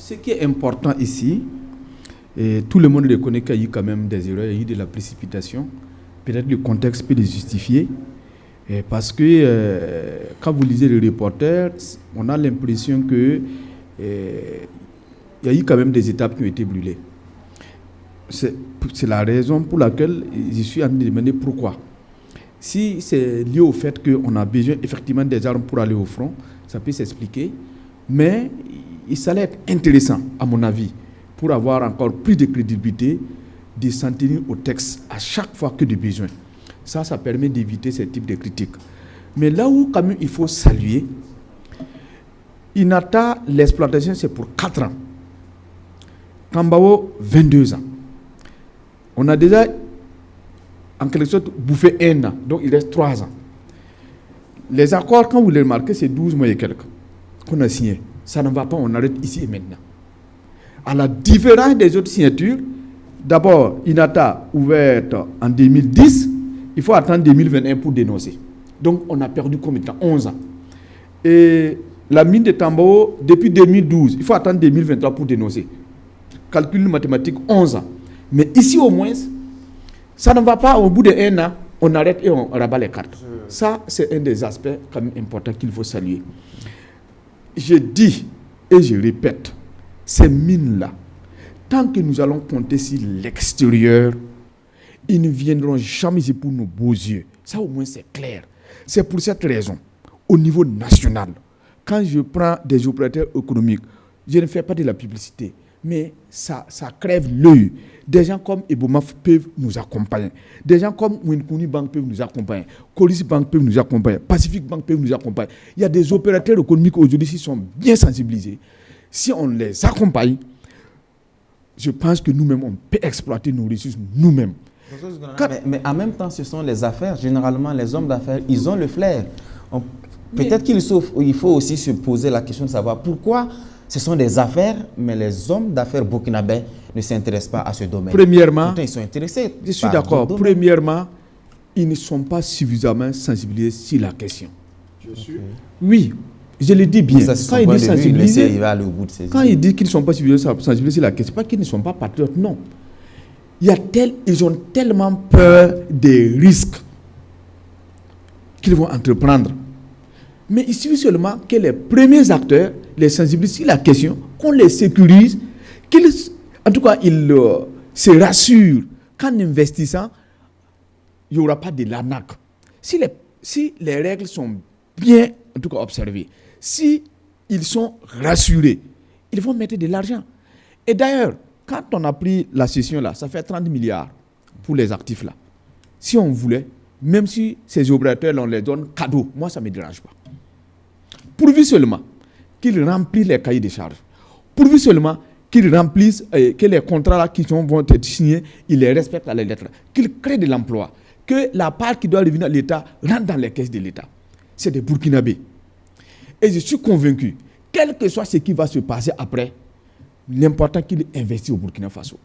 Ce qui est important ici, et tout le monde reconnaît qu'il y a eu quand même des erreurs, il y a eu de la précipitation. Peut-être le contexte peut les justifier. Parce que quand vous lisez le reporter, on a l'impression que il y a eu quand même des étapes qui ont été brûlées. C'est la raison pour laquelle je suis en train de demander pourquoi. Si c'est lié au fait qu'on a besoin effectivement des armes pour aller au front, ça peut s'expliquer. Mais ça allait être intéressant, à mon avis, pour avoir encore plus de crédibilité, de s'en tenir au texte à chaque fois que de besoin. Ça permet d'éviter ce type de critiques. Mais là où quand même il faut saluer, Inata, l'exploitation c'est pour 4 ans. Kambao, 22 ans. On a déjà en quelque sorte bouffé 1 an, donc il reste 3 ans. Les accords, quand vous les remarquez, c'est 12 mois et quelques qu'on a signé. Ça ne va pas, on arrête ici et maintenant. À la différence des autres signatures, d'abord, Inata ouverte en 2010, il faut attendre 2021 pour dénoncer. Donc, on a perdu combien de temps? 11 ans. Et la mine de Tambao, depuis 2012, il faut attendre 2023 pour dénoncer. Calcul mathématique, 11 ans. Mais ici, au moins, ça ne va pas au bout de 1 an, on arrête et on rabat les cartes. Ça, c'est un des aspects quand même importants qu'il faut saluer. Je dis et je répète, ces mines-là, tant que nous allons compter sur l'extérieur, ils ne viendront jamais pour nos beaux yeux. Ça au moins c'est clair. C'est pour cette raison, au niveau national, quand je prends des opérateurs économiques, je ne fais pas de la publicité, mais ça crève l'œil. Des gens comme Ebomaf peuvent nous accompagner. Des gens comme Winkuni Bank peuvent nous accompagner. Colis Bank peuvent nous accompagner. Pacific Bank peuvent nous accompagner. Il y a des opérateurs économiques aujourd'hui qui sont bien sensibilisés. Si on les accompagne, je pense que nous-mêmes, on peut exploiter nos ressources nous-mêmes. Mais en même temps, ce sont les affaires. Généralement, les hommes d'affaires, ils ont le flair. Peut-être qu'il faut aussi se poser la question de savoir pourquoi ce sont des affaires, mais les hommes d'affaires burkinabés ne s'intéressent pas à ce domaine. Premièrement, pourtant, ils sont intéressés. Je suis d'accord. Premièrement, ils ne sont pas suffisamment sensibilisés sur la question. Oui, je le dis bien. Quand ils disent sensibiliser, quand ils disent qu'ils ne sont pas sensibilisés sur la question, ce n'est pas qu'ils ne sont pas patriotes, non. Ils ont tellement peur des risques qu'ils vont entreprendre. Mais il suffit seulement que les premiers acteurs les sensibilisent sur la question, qu'on les sécurise, en tout cas, ils se rassurent qu'en investissant, il n'y aura pas de l'arnaque. Si les règles sont bien, en tout cas, observées, si ils sont rassurés, ils vont mettre de l'argent. Et d'ailleurs, quand on a pris la session là, ça fait 30 milliards pour les actifs là. Si on voulait, même si ces opérateurs on les donne cadeau, moi ça ne me dérange pas. Pourvu seulement qu'ils remplissent les cahiers de charges. Pourvu seulement qu'ils remplissent, que les contrats là qui vont être signés, ils les respectent à la lettre. Qu'ils créent de l'emploi. Que la part qui doit revenir à l'État rentre dans les caisses de l'État. C'est des Burkinabés. Et je suis convaincu, quel que soit ce qui va se passer après, l'important qu'il investisse au Burkina Faso.